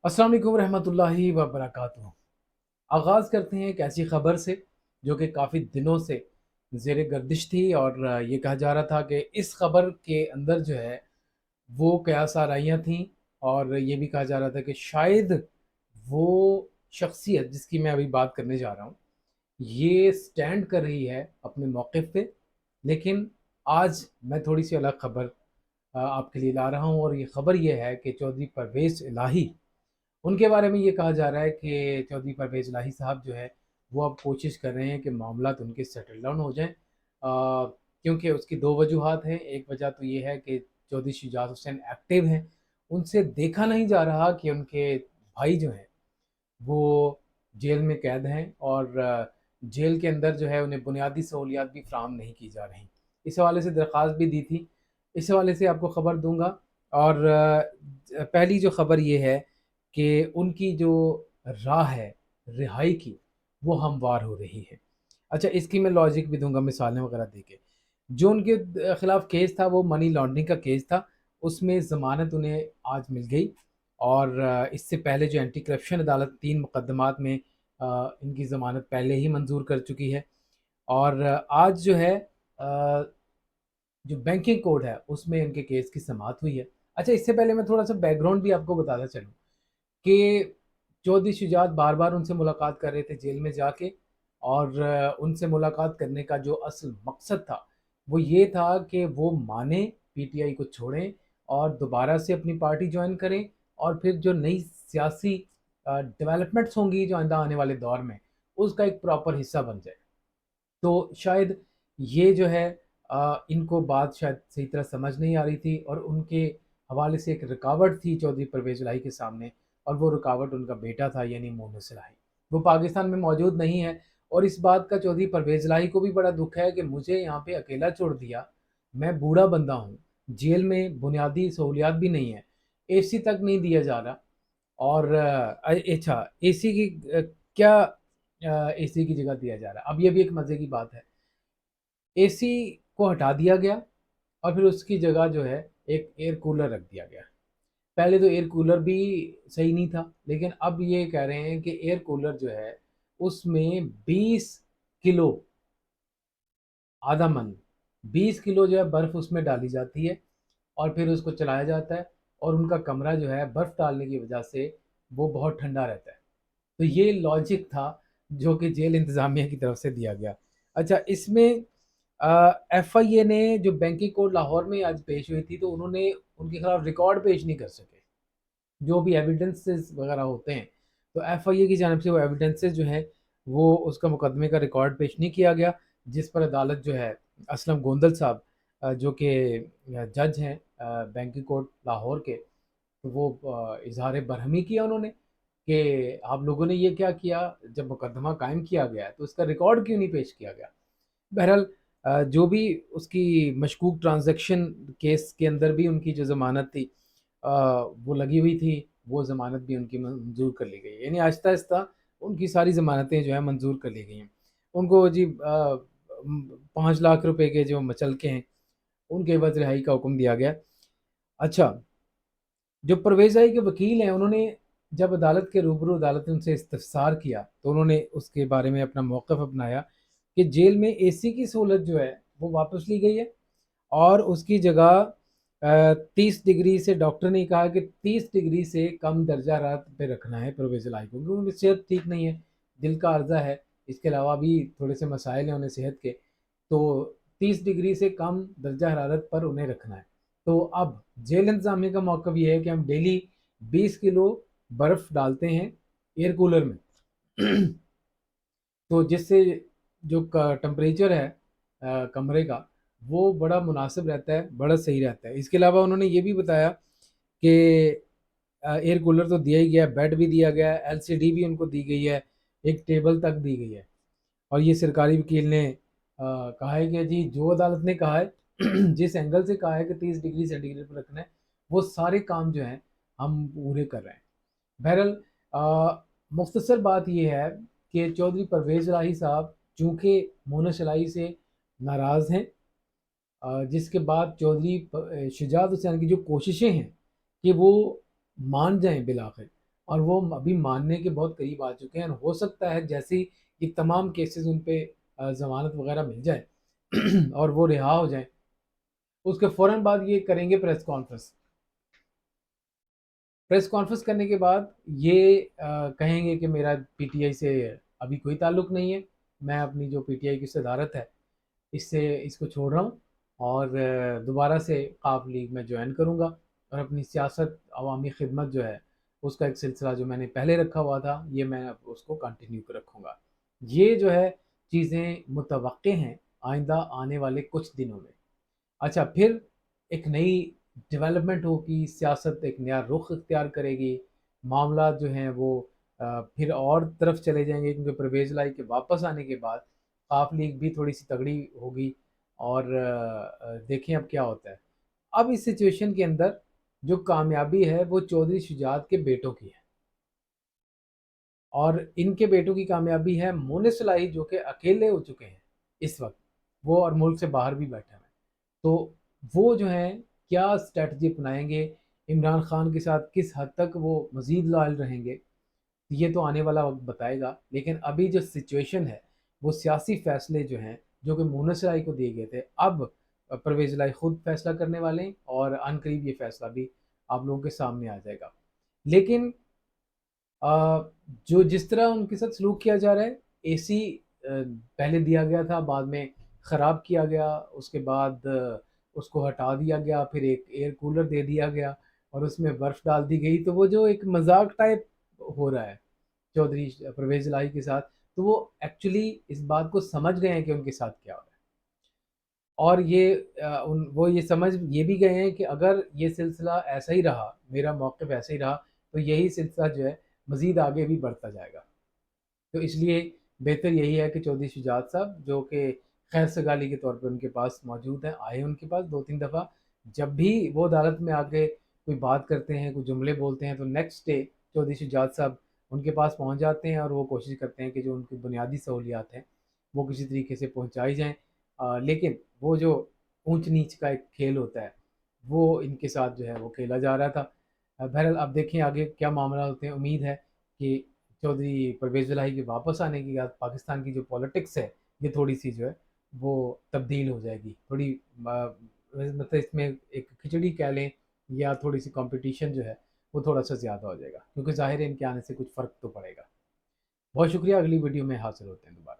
अस्सलाम वालेकुम रहमतुल्लाहि व बरकातुहू। आगाज़ करते हैं एक ऐसी ख़बर से जो कि काफ़ी दिनों से ज़ेर गर्दिश थी और ये कहा जा रहा था कि इस ख़बर के अंदर जो है वो क़यास आराइयाँ थीं और ये भी कहा जा रहा था कि शायद वो शख्सियत जिसकी मैं अभी बात करने जा रहा हूँ, ये स्टैंड कर रही है अपने मौक़िफ़ पे। लेकिन आज मैं थोड़ी-सी अलग ख़बर आपके लिए ला रहा हूँ और ये ख़बर ये है कि चौधरी परवेज़ इलाही, उनके बारे में ये कहा जा रहा है कि चौधरी परवेज़ इलाही साहब जो है, वो अब कोशिश कर रहे हैं कि मामलात उनके सेटल डाउन हो जाएँ। क्योंकि उसकी 2 वजूहात हैं। एक वजह तो ये है कि चौधरी शुजात हुसैन एक्टिव हैं। उनसे देखा नहीं जा रहा कि उनके भाई जो हैं, वो जेल में कैद हैं और जेल के अंदर जो है उन्हें बुनियादी सहूलियात भी फ़राहम नहीं की जा रहीं। इस हवाले से दरख्वास्त भी दी थी। इस हवाले से आपको ख़बर दूँगा और पहली जो ख़बर ये है कि उनकी जो राह है रिहाई की, वो हमवार हो रही है। अच्छा, इसकी मैं लॉजिक भी दूँगा मिसालें वग़ैरह देके। जो उनके खिलाफ़ केस था वो मनी लॉन्ड्रिंग का केस था, उसमें ज़मानत उन्हें आज मिल गई और इससे पहले जो एंटी करप्शन अदालत 3 मुकदमात में इनकी ज़मानत पहले ही मंज़ूर कर चुकी है और आज जो है जो बैंकिंग कोड है उसमें इनके केस की समाअत हुई है। अच्छा, इससे पहले मैं थोड़ा-सा बैकग्राउंड भी आपको बताता चलूँ कि चौधरी शुजात बार-बार उनसे मुलाकात कर रहे थे जेल में जाके और उनसे मुलाकात करने का जो असल मकसद था, वो ये था कि वो मानें, पीटीआई को छोड़ें और दोबारा से अपनी पार्टी जॉइन करें और फिर जो नई सियासी डेवलपमेंट्स होंगी जो आइंदा आने वाले दौर में, उसका एक प्रॉपर हिस्सा बन जाए। तो शायद ये जो है इनको बात शायद सही तरह समझ नहीं आ रही थी और उनके हवाले से एक रुकावट थी चौधरी परवेज़ इलाही के सामने और वो रुकावट उनका बेटा था यानी मोनस इलाही। वो पाकिस्तान में मौजूद नहीं है और इस बात का चौधरी परवेज़ इलाही को भी बड़ा दुःख है कि मुझे यहाँ पे अकेला छोड़ दिया। मैं बूढ़ा बंदा हूँ, जेल में बुनियादी सहूलियात भी नहीं है, एसी तक नहीं दिया जा रहा और अच्छा एसी की क्या एसी की जगह दिया जा रहा है। अब ये भी एक मज़े की बात है। एसी को हटा दिया गया और फिर उसकी जगह जो है एक एयर कूलर रख दिया गया। पहले तो एयर कूलर भी सही नहीं था, लेकिन अब ये कह रहे हैं कि एयर कूलर जो है उसमें 20 किलो आधा मन 20 किलो जो है बर्फ़ उसमें डाली जाती है और फिर उसको चलाया जाता है और उनका कमरा जो है बर्फ़ डालने की वजह से वो बहुत ठंडा रहता है। तो ये लॉजिक था जो कि जेल इंतज़ामिया की तरफ से दिया गया। अच्छा, इसमें एफआईए ने जो बैंकिंग कोर्ट लाहौर में आज पेश हुई थी तो उन्होंने उनके खिलाफ रिकॉर्ड पेश नहीं कर सके। जो भी एविडेंसेस वगैरह होते हैं, तो एफआईए की जानिब से वो एविडेंसेस जो हैं वो उसका मुकदमे का रिकॉर्ड पेश नहीं किया गया, जिस पर अदालत जो है असलम गोंदल साहब जो कि जज हैं बैंकिंग कोर्ट लाहौर के, तो वो इज़हार बरहमी किया उन्होंने कि आप लोगों ने ये क्या किया, जब मुकदमा कायम किया गया है तो उसका रिकॉर्ड क्यों नहीं पेश किया गया। बहरहाल जो भी उसकी मशकूक ट्रांज़ैक्शन केस के अंदर भी उनकी जो ज़मानत थी वो लगी हुई थी, वो ज़मानत भी उनकी मंज़ूर कर ली गई है। यानी आहिस्ता-आहिस्ता उनकी सारी ज़मानतें जो हैं मंज़ूर कर ली गई हैं। उनको जी 5 लाख रुपए के जो मचलके हैं, उनके एवज़ रिहाई का हुक्म दिया गया। अच्छा, जो परवेज़ इलाही के वकील हैं, उन्होंने जब अदालत के रूबरू अदालत ने उनसे इस्तफ़सार किया, तो उन्होंने उसके बारे में अपना मौक़िफ़ अपनाया कि जेल में एसी की सहूलत जो है, वो वापस ली गई है और उसकी जगह 30 डिग्री से डॉक्टर ने कहा कि 30 डिग्री से कम दर्जा हरारत पे रखना है परवेज़ इलाही को क्योंकि उनकी सेहत ठीक नहीं है, दिल का अर्ज़ा है, इसके अलावा भी थोड़े-से मसाइल हैं उन्हें सेहत के, तो 30 डिग्री से कम दर्जा हरारत पर उन्हें रखना है। तो अब जेल इंतज़ामिया का मौक़िफ़ ये है कि हम डेली 20 किलो बर्फ़ डालते हैं एयर कूलर में। तो जिससे जो क टेम्परेचर है कमरे का, वो बड़ा मुनासिब रहता है, बड़ा सही रहता है। इसके अलावा उन्होंने ये भी बताया कि एयर कूलर तो दिया ही गया है, बेड भी दिया गया है, एलसीडी भी उनको दी गई है, एक टेबल तक दी गई है। और ये सरकारी वकील ने कहा है कि जी जो अदालत ने कहा है जिस एंगल से कहा है कि 30 डिग्री सेंटीग्रेड पर रखना है, वो सारे काम जो हैं हम पूरे कर रहे हैं। बहरहाल मुख्तसर बात ये है कि चौधरी परवेज़ इलाही साहब चूँकि मोनस इलाही से नाराज़ हैं, जिसके बाद चौधरी शुजात हुसैन की जो कोशिशें हैं कि वो मान जाएँ बिलाखिर اور وہ ابھی ماننے کے بہت قریب آ چکے ہیں، اور ہو سکتا ہے جیسے ہی یہ تمام کیسز ان پہ ضمانت وغیرہ مل جائے اور وہ رہا ہو جائیں، اس کے فوراً بعد یہ کریں گے پریس کانفرنس. پریس کانفرنس کرنے کے بعد یہ کہیں گے کہ میرا پی ٹی آئی سے ابھی کوئی تعلق نہیں ہے، میں اپنی جو پی ٹی آئی کی صدارت ہے اس کو چھوڑ رہا ہوں، اور دوبارہ سے قاف لیگ میں جوائن کروں گا، اور اپنی سیاست عوامی خدمت جو ہے اس کا ایک سلسلہ جو میں نے پہلے رکھا ہوا تھا یہ میں اب اس کو کنٹینیو رکھوں گا. یہ جو ہے چیزیں متوقع ہیں آئندہ آنے والے کچھ دنوں میں. اچھا، پھر ایک نئی ڈیولپمنٹ ہوگی، سیاست ایک نیا رخ اختیار کرے گی، معاملات جو ہیں وہ پھر اور طرف چلے جائیں گے، کیونکہ پرویز الہی کے واپس آنے کے بعد قاف لیگ بھی تھوڑی سی تگڑی ہوگی، اور دیکھیں اب کیا ہوتا ہے. اب اس سچویشن کے اندر جو کامیابی ہے وہ چودھری شجاعت کے بیٹوں کی ہے، اور ان کے بیٹوں کی کامیابی ہے مونس الہی جو کہ اکیلے ہو چکے ہیں اس وقت، وہ اور ملک سے باہر بھی بیٹھے ہیں. تو وہ جو ہیں کیا اسٹریٹجی اپنائیں گے، عمران خان کے ساتھ کس حد تک وہ مزید لائل رہیں گے، یہ تو آنے والا وقت بتائے گا. لیکن ابھی جو سچویشن ہے وہ سیاسی فیصلے جو ہیں جو کہ مونس الہی کو دیے گئے تھے، اب پرویز الہی خود فیصلہ کرنے والے ہیں، اور عن قریب یہ فیصلہ بھی آپ لوگوں کے سامنے آ جائے گا. لیکن جو جس طرح ان کے ساتھ سلوک کیا جا رہا ہے، اے سی پہلے دیا گیا تھا، بعد میں خراب کیا گیا، اس کے بعد اس کو ہٹا دیا گیا، پھر ایک ایئر کولر دے دیا گیا اور اس میں برف ڈال دی گئی، تو وہ جو ایک مذاق ٹائپ ہو رہا ہے چودھری پرویز الہی کے ساتھ، تو وہ ایکچولی اس بات کو سمجھ گئے ہیں کہ ان کے ساتھ کیا ہو رہا ہے. اور وہ یہ سمجھ یہ بھی گئے ہیں کہ اگر یہ سلسلہ ایسا ہی رہا، میرا موقف ایسا ہی رہا، تو یہی سلسلہ جو ہے مزید آگے بھی بڑھتا جائے گا. تو اس لیے بہتر یہی ہے کہ چودھری شجاعت صاحب جو کہ خیر سگالی کے طور پہ ان کے پاس موجود ہیں، آئے ان کے پاس 2-3 دفعہ، جب بھی وہ عدالت میں آ کے کوئی بات کرتے ہیں، کوئی جملے بولتے ہیں، تو نیکسٹ ڈے چودھری شجاعت صاحب ان کے پاس پہنچ جاتے ہیں، اور وہ کوشش کرتے ہیں کہ جو ان کی بنیادی سہولیات ہیں وہ کسی طریقے سے پہنچائی جائیں. لیکن وہ جو اونچ نیچ کا ایک کھیل ہوتا ہے وہ ان کے ساتھ جو ہے وہ کھیلا جا رہا تھا. بہرحال اب دیکھیں آگے کیا معاملہ ہوتے ہیں. امید ہے کہ چودھری پرویز الہی کے واپس آنے کے بعد پاکستان کی جو پولیٹکس ہے یہ تھوڑی سی جو ہے وہ تبدیل ہو جائے گی، تھوڑی مطلب اس میں ایک کھچڑی کہہ لیں، یا تھوڑی سی کمپٹیشن جو ہے وہ تھوڑا سا زیادہ ہو جائے گا، کیونکہ ظاہر ہے ان کے آنے سے کچھ فرق تو پڑے گا. بہت شکریہ، اگلی ویڈیو میں حاصل ہوتے ہیں دوبارہ.